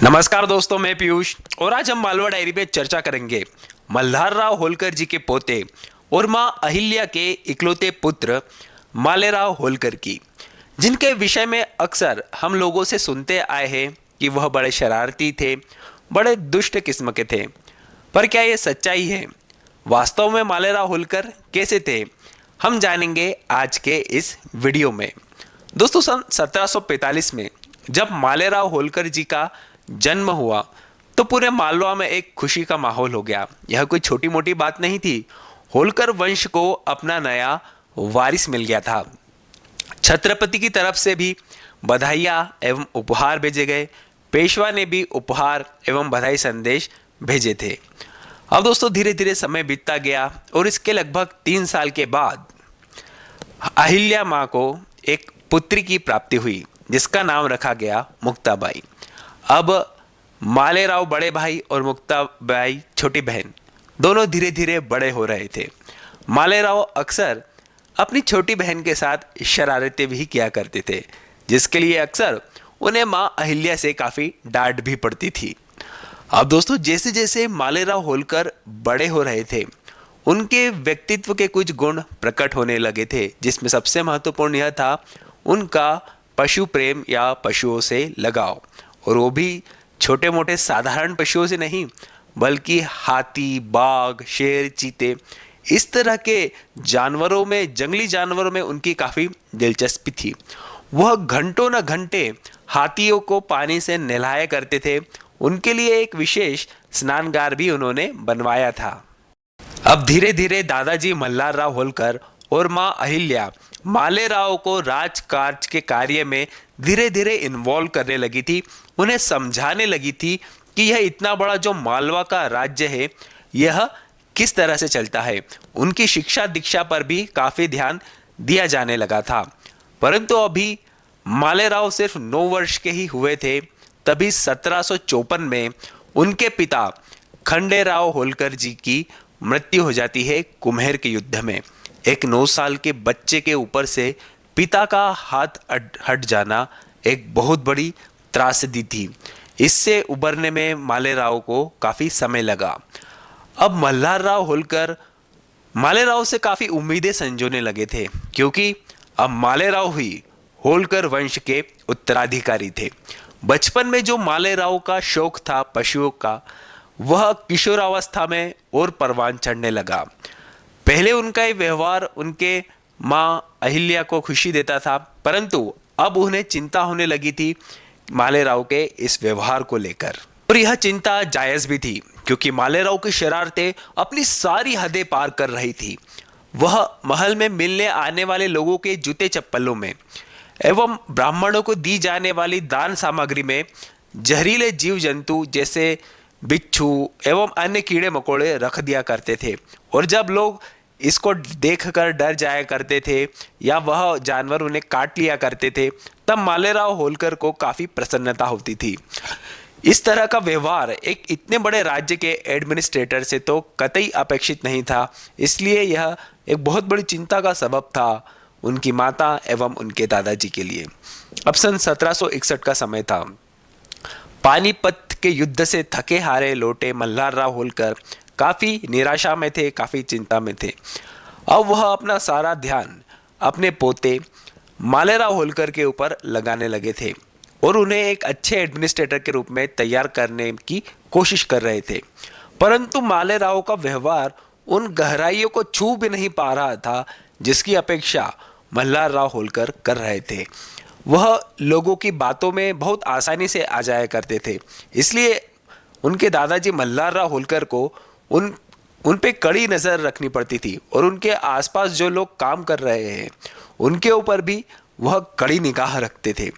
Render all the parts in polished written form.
नमस्कार दोस्तों, मैं पीयूष और आज हम मालवा डायरी पे चर्चा करेंगे मल्हारराव होलकर जी के पोते और मां अहिल्या के इकलौते पुत्र मालेराव होलकर की, जिनके विषय में अक्सर हम लोगों से सुनते आए हैं कि वह बड़े शरारती थे, बड़े दुष्ट किस्म के थे। पर क्या ये सच्चाई है? वास्तव में मालेराव होलकर कैसे थे, हम जानेंगे आज के इस वीडियो में। दोस्तों, सन 1745 में जब मालेराव होलकर जी का जन्म हुआ तो पूरे मालवा में एक खुशी का माहौल हो गया। यह कोई छोटी मोटी बात नहीं थी। होलकर वंश को अपना नया वारिस मिल गया था। छत्रपति की तरफ से भी बधाइयाँ एवं उपहार भेजे गए। पेशवा ने भी उपहार एवं बधाई संदेश भेजे थे। अब दोस्तों, धीरे धीरे समय बीतता गया और इसके लगभग 3 साल के बाद अहिल्या माँ को एक पुत्री की प्राप्ति हुई, जिसका नाम रखा गया मुक्ताबाई। अब मालेराव बड़े भाई और मुक्ताबाई छोटी बहन दोनों धीरे धीरे बड़े हो रहे थे। मालेराव अक्सर अपनी छोटी बहन के साथ शरारतें भी किया करते थे, जिसके लिए अक्सर उन्हें मां अहिल्या से काफ़ी डांट भी पड़ती थी। अब दोस्तों, जैसे जैसे मालेराव होलकर बड़े हो रहे थे, उनके व्यक्तित्व के कुछ गुण प्रकट होने लगे थे, जिसमें सबसे महत्वपूर्ण यह था उनका पशु प्रेम या पशुओं से लगाव। और वो भी छोटे मोटे साधारण पशुओं से नहीं, बल्कि हाथी, बाघ, शेर, चीते, इस तरह के जानवरों में, जंगली जानवरों में उनकी काफ़ी दिलचस्पी थी। वह घंटों न घंटे हाथियों को पानी से नहलाया करते थे। उनके लिए एक विशेष स्नानगार भी उन्होंने बनवाया था। अब धीरे धीरे दादाजी मल्हारराव होलकर और माँ अहिल्या मालेराव को राजकाज के कार्य में धीरे धीरे इन्वॉल्व करने लगी थी। उन्हें समझाने लगी थी कि यह इतना बड़ा जो मालवा का राज्य है, यह किस तरह से चलता है। उनकी शिक्षा दीक्षा पर भी काफ़ी ध्यान दिया जाने लगा था। परंतु अभी मालेराव सिर्फ 9 वर्ष के ही हुए थे, तभी 1754 में उनके पिता खंडेराव होलकर जी की मृत्यु हो जाती है कुम्हेर के युद्ध में। एक 9 साल के बच्चे के ऊपर से पिता का हाथ हट जाना एक बहुत बड़ी त्रासदी थी। इससे उबरने में मालेराव को काफ़ी समय लगा। अब मल्हारराव होलकर मालेराव से काफ़ी उम्मीदें संजोने लगे थे, क्योंकि अब मालेराव ही होलकर वंश के उत्तराधिकारी थे। बचपन में जो मालेराव का शौक था पशुओं का, वह किशोरावस्था में और परवान चढ़ने लगा। पहले उनका ये व्यवहार उनके माँ अहिल्या को खुशी देता था, परंतु अब उन्हें चिंता होने लगी थी मालेराव के इस व्यवहार को लेकर। और यह चिंता जायज़ भी थी, क्योंकि मालेराव की शरारतें अपनी सारी हदें पार कर रही थी। वह महल में मिलने आने वाले लोगों के जूते चप्पलों में एवं ब्राह्मणों को दी जाने वाली दान सामग्री में जहरीले जीव जंतु जैसे बिच्छू एवं अन्य कीड़े मकोड़े रख दिया करते थे। और जब लोग इसको देखकर डर जाया करते थे या वह जानवर उन्हें काट लिया करते थे, तब मालेराव होलकर को काफ़ी प्रसन्नता होती थी। इस तरह का व्यवहार एक इतने बड़े राज्य के एडमिनिस्ट्रेटर से तो कतई अपेक्षित नहीं था। इसलिए यह एक बहुत बड़ी चिंता का सबब था उनकी माता एवं उनके दादाजी के लिए। अब सन 1761 का समय था। पानीपत के युद्ध से थके हारे लौटे मल्हारराव होलकर काफ़ी निराशा में थे, काफ़ी चिंता में थे। अब वह अपना सारा ध्यान अपने पोते मालेराव होलकर के ऊपर लगाने लगे थे और उन्हें एक अच्छे एडमिनिस्ट्रेटर के रूप में तैयार करने की कोशिश कर रहे थे। परंतु मालेराव का व्यवहार उन गहराइयों को छू भी नहीं पा रहा था जिसकी अपेक्षा मल्हारराव होलकर कर रहे थे। वह लोगों की बातों में बहुत आसानी से आ जाया करते थे। इसलिए उनके दादाजी मल्हारराव होलकर को उन पे कड़ी नज़र रखनी पड़ती थी और उनके आसपास जो लोग काम कर रहे हैं उनके ऊपर भी वह कड़ी निगाह रखते थे।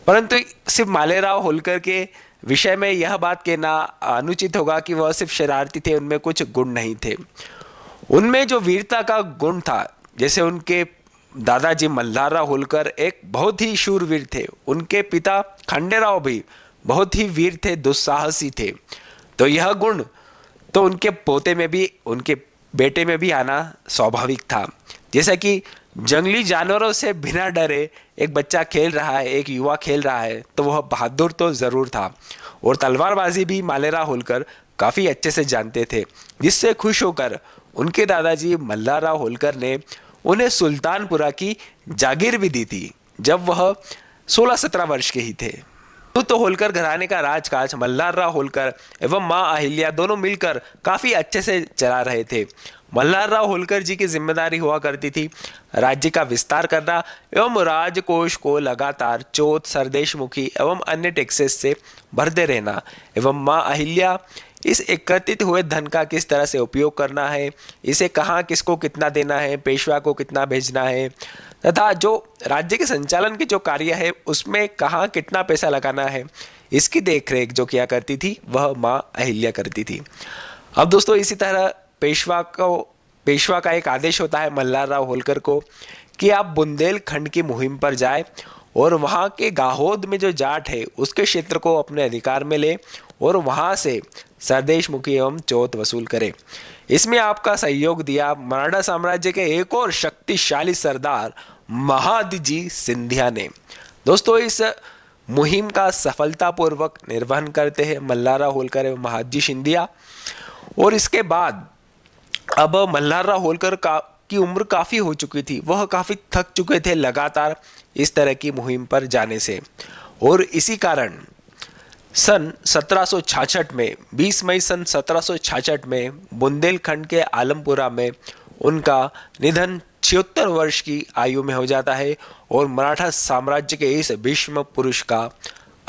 परंतु सिर्फ मालेराव होलकर के विषय में यह बात कहना अनुचित होगा कि वह सिर्फ शरारती थे, उनमें कुछ गुण नहीं थे। उनमें जो वीरता का गुण था, जैसे उनके दादाजी मल्हारराव होलकर एक बहुत ही शूरवीर थे, उनके पिता खंडेराव भी बहुत ही वीर थे, दुस्साहसी थे। तो यह गुण तो उनके पोते में भी, उनके बेटे में भी आना स्वाभाविक था। जैसा कि जंगली जानवरों से बिना डरे एक बच्चा खेल रहा है, एक युवा खेल रहा है, तो वह बहादुर तो जरूर था। और तलवारबाजी भी मालेराव होलकर काफी अच्छे से जानते थे, जिससे खुश होकर उनके दादाजी मल्हारराव होलकर ने उन्हें सुल्तानपुरा की जागीर भी दी थी जब वह 16-17 वर्ष के ही थे। तो होलकर घराने का राजकाज मल्हारराव होलकर एवं मां अहिल्या दोनों मिलकर काफी अच्छे से चला रहे थे। मल्हारराव होलकर जी की जिम्मेदारी हुआ करती थी राज्य का विस्तार करना एवं राजकोष को लगातार चौथ, सरदेशमुखी एवं अन्य टैक्सेस से भरते रहना, एवं मां अहिल्या इस एकत्रित हुए धन का किस तरह से उपयोग करना है, इसे कहाँ किसको कितना देना है, पेशवा को कितना भेजना है, तथा जो राज्य के संचालन के जो कार्य है उसमें कहाँ कितना पैसा लगाना है, इसकी देखरेख जो किया करती थी वह माँ अहिल्या करती थी। अब दोस्तों इसी तरह पेशवा का एक आदेश होता है मल्हारराव होलकर को कि आप बुंदेलखंड की मुहिम पर जाए और वहाँ के गाहोद में जो जाट है उसके क्षेत्र को अपने अधिकार में ले और वहाँ से सरदेशमुखी एवं चौथ वसूल करे। इसमें आपका सहयोग दिया मराठा साम्राज्य के एक और शक्तिशाली सरदार महादजी सिंधिया ने। दोस्तों इस मुहिम का सफलतापूर्वक निर्वहन करते हैं मल्हारराव होलकर एवं महादजी सिंधिया। और इसके बाद अब मल्हारराव होलकर की उम्र काफ़ी हो चुकी थी, वह काफ़ी थक चुके थे लगातार इस तरह की मुहिम पर जाने से। और इसी कारण सन 1766 में 20 मई सन 1766 में बुंदेलखंड के आलमपुरा में उनका निधन 76 वर्ष की आयु में हो जाता है और मराठा साम्राज्य के इस भीष्म पुरुष का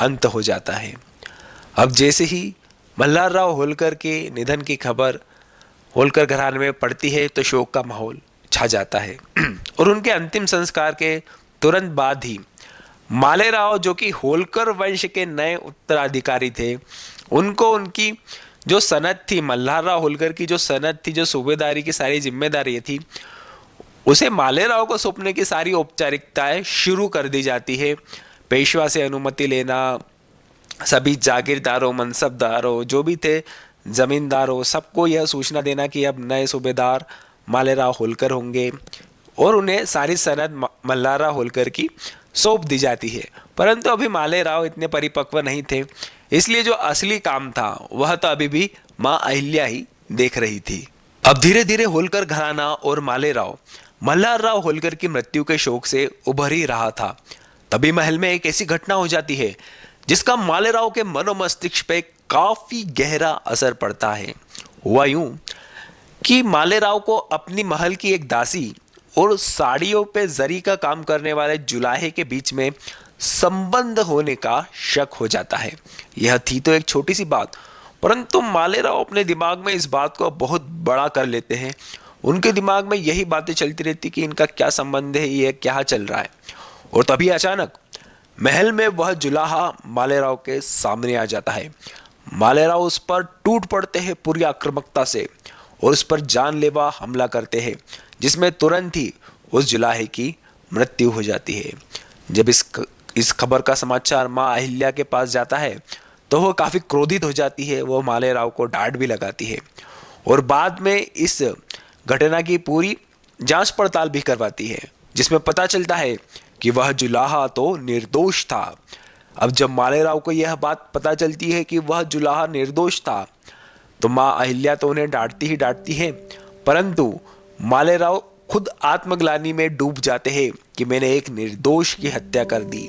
अंत हो जाता है। अब जैसे ही मल्हारराव होलकर के निधन की खबर होलकर घराने में पड़ती है तो शोक का माहौल छा जाता है। और उनके अंतिम संस्कार के तुरंत बाद ही मालेराव जो कि होलकर वंश के नए उत्तराधिकारी थे, उनको उनकी जो सनद थी, मल्हारराव होलकर की जो सनद थी, जो सूबेदारी की सारी जिम्मेदारी थी, उसे मालेराव को सौंपने की सारी औपचारिकताएं शुरू कर दी जाती है। पेशवा से अनुमति लेना, सभी जागीरदारों, मनसबदारों, जो भी थे जमींदारों, सबको यह सूचना देना कि अब नए सूबेदार मालेराव होलकर होंगे और उन्हें सारी सनद मल्हारराव होलकर की सौंप दी जाती है। परंतु अभी मालेराव इतने परिपक्व नहीं थे, इसलिए जो असली काम था वह तो अभी भी मां अहिल्या ही देख रही थी। अब धीरे धीरे होलकर घराना और मालेराव मल्हारराव होलकर की मृत्यु के शोक से उभर ही रहा था। तभी महल में एक ऐसी घटना हो जाती है जिसका मालेराव के मनोमस्तिष्क पे काफी गहरा असर पड़ता है। हुआ यूं कि मालेराव को अपनी महल की एक दासी और साड़ियों पे जरी का काम करने वाले जुलाहे के बीच में संबंध होने का शक हो जाता है। यह थी तो एक छोटी सी बात, परंतु मालेराव अपने दिमाग में इस बात को बहुत बड़ा कर लेते हैं। उनके दिमाग में यही बातें चलती रहती कि इनका क्या संबंध है, ये क्या चल रहा है। और तभी अचानक महल में वह जुलाहा मालेराव के सामने आ जाता है। मालेराव उस पर टूट पड़ते हैं पूरी आक्रामकता से और उस पर जानलेवा हमला करते हैं, जिसमें तुरंत ही उस जुलाहे की मृत्यु हो जाती है। जब इस खबर का समाचार मां अहिल्या के पास जाता है तो वह काफी क्रोधित हो जाती है। वह मालेराव को डांट भी लगाती है और बाद में इस घटना की पूरी जांच पड़ताल भी करवाती है, जिसमें पता चलता है कि वह जुलाहा तो निर्दोष था। अब जब मालेराव को यह बात पता चलती है कि वह जुलाहा निर्दोष था तो मां अहिल्या तो उन्हें डांटती ही डांटती है, परंतु मालेराव खुद आत्मग्लानि में डूब जाते हैं कि मैंने एक निर्दोष की हत्या कर दी।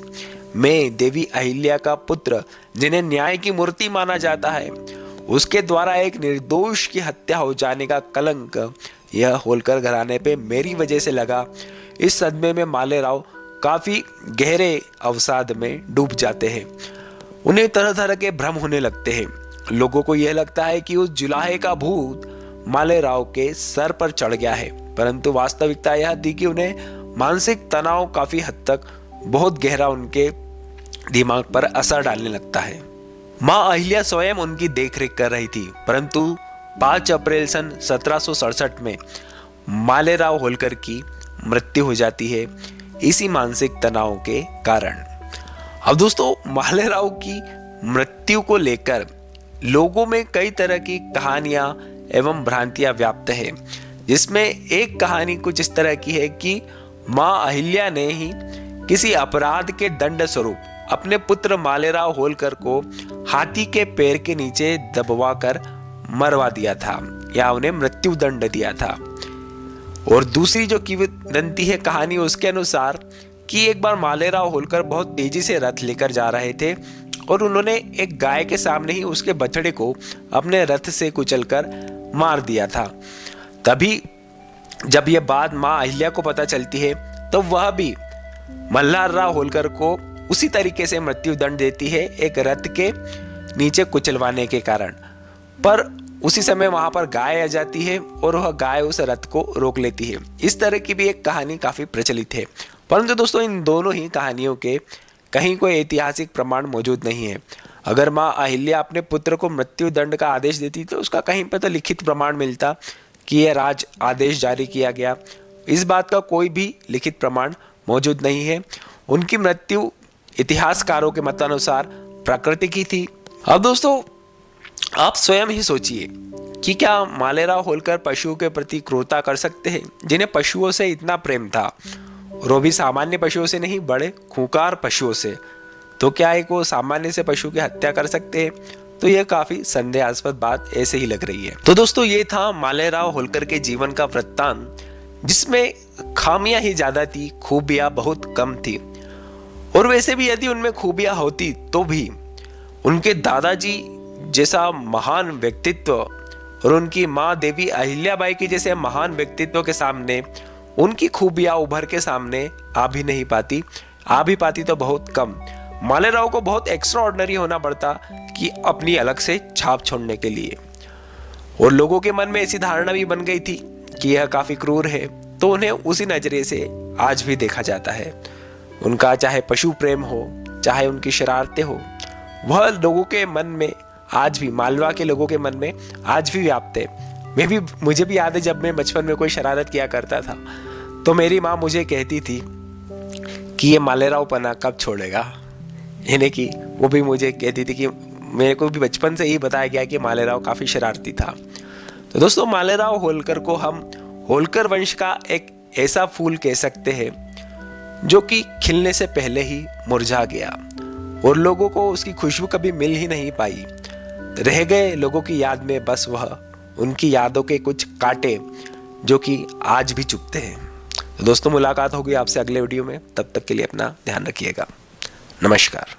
मैं देवी अहिल्या का पुत्र, जिन्हें न्याय की मूर्ति माना जाता है, उसके द्वारा एक निर्दोष की हत्या हो जाने का कलंक यह होलकर घराने पे मेरी वजह से लगा। इस सदमे में मालेराव काफी गहरे अवसाद में डूब जाते हैं। उन्हें तरह तरह के भ्रम होने लगते हैं। लोगों को यह लगता है कि उस जुलाहे का भूत मालेराव के सर पर चढ़ गया है, परंतु वास्तविकता यह थी कि उन्हें मानसिक तनाव काफी हद तक बहुत गहरा उनके दिमाग पर असर डालने लगता है। मां अहिल्या स्वयं उनकी देखरेख कर रही थी, परंतु 5 अप्रैल सन 1767 में मालेराव होलकर की मृत्यु हो जाती है इसी मानसिक तनाव के कारण। अब दोस्तों मालेराव की मृत्यु को लेकर लोगों में कई तरह की कहानियां एवं भ्रांतियां व्याप्त है, जिसमें एक कहानी कुछ इस तरह की है कि माँ अहिल्या ने ही किसी अपराध के दंड स्वरूप अपने पुत्र मालेराव होलकर को हाथी के पैर के नीचे दबवाकर मरवा दिया था या उन्हें मृत्यु दंड दिया था। और दूसरी जो किंवदंती है कहानी उसके अनुसार कि एक बार मालेराव होलकर बहुत तेजी से रथ लेकर जा रहे थे और उन्होंने एक गाय के सामने ही उसके बछड़े को अपने रथ से कुचलकर मार दिया था। तभी जब यह बात माँ अहिल्या को पता चलती है तो वह भी मल्हारराव होलकर को उसी तरीके से मृत्यु दंड देती है, एक रथ के नीचे कुचलवाने के कारण। पर उसी समय वहां पर गाय आ जाती है और वह गाय उस रथ को रोक लेती है। इस तरह की भी एक कहानी काफी प्रचलित है, परंतु दोस्तों इन दोनों ही कहानियों के कहीं कोई ऐतिहासिक प्रमाण मौजूद नहीं है। अगर माँ अहिल्या अपने पुत्र को मृत्यु दंड का आदेश देती तो उसका कहीं पर तो लिखित प्रमाण मिलता कि यह राज आदेश जारी किया गया। इस बात का कोई भी लिखित प्रमाण मौजूद नहीं है। उनकी मृत्यु इतिहासकारों के मतानुसार प्राकृतिक ही थी। अब दोस्तों आप स्वयं ही सोचिए कि क्या मालेराव होलकर पशुओं के प्रति क्रूरता कर सकते हैं, जिन्हें पशुओं से इतना प्रेम था, और वो भी सामान्य पशुओं से नहीं, बड़े खूंखार पशुओं से। तो क्या एक वो सामान्य से पशु की हत्या कर सकते हैं? तो यह काफी संदेहास्पद बात ऐसे ही लग रही है। तो दोस्तों ये था मालेराव होलकर के जीवन का वृत्तांत, जिसमें खामियां ही ज्यादा थी, खूबियां बहुत कम थी। और वैसे भी यदि उनमें खूबियां होती तो भी उनके दादाजी जैसा महान व्यक्तित्व और उनकी माँ देवी अहिल्याबाई की जैसे महान व्यक्तित्व के सामने उनकी खूबियां उभर के सामने आ भी नहीं पाती, आ भी पाती तो बहुत कम। मालेराव को बहुत एक्स्ट्राऑर्डिनरी होना पड़ता कि अपनी अलग से छाप छोड़ने के लिए। और लोगों के मन में ऐसी धारणा भी बन गई थी कि यह काफी क्रूर है, तो उन्हें उसी नजरिए से आज भी देखा जाता है। उनका चाहे पशु प्रेम हो, चाहे उनकी शरारतें हो, वह लोगों के मन में आज भी, मालवा के लोगों के मन में आज भी व्याप्त है। मुझे भी याद है जब मैं बचपन में कोई शरारत किया करता था तो मेरी माँ मुझे कहती थी कि ये मालेराव पना कब छोड़ेगा। यानी कि वो भी मुझे कहती थी कि मेरे को भी बचपन से ही बताया गया कि मालेराव काफी शरारती था। तो दोस्तों मालेराव होलकर को हम होलकर वंश का एक ऐसा फूल कह सकते हैं जो कि खिलने से पहले ही मुरझा गया और लोगों को उसकी खुशबू कभी मिल ही नहीं पाई। रह गए लोगों की याद में बस वह उनकी यादों के कुछ कांटे जो कि आज भी चुभते हैं। तो दोस्तों मुलाकात होगी आपसे अगले वीडियो में, तब तक के लिए अपना ध्यान रखिएगा। नमस्कार।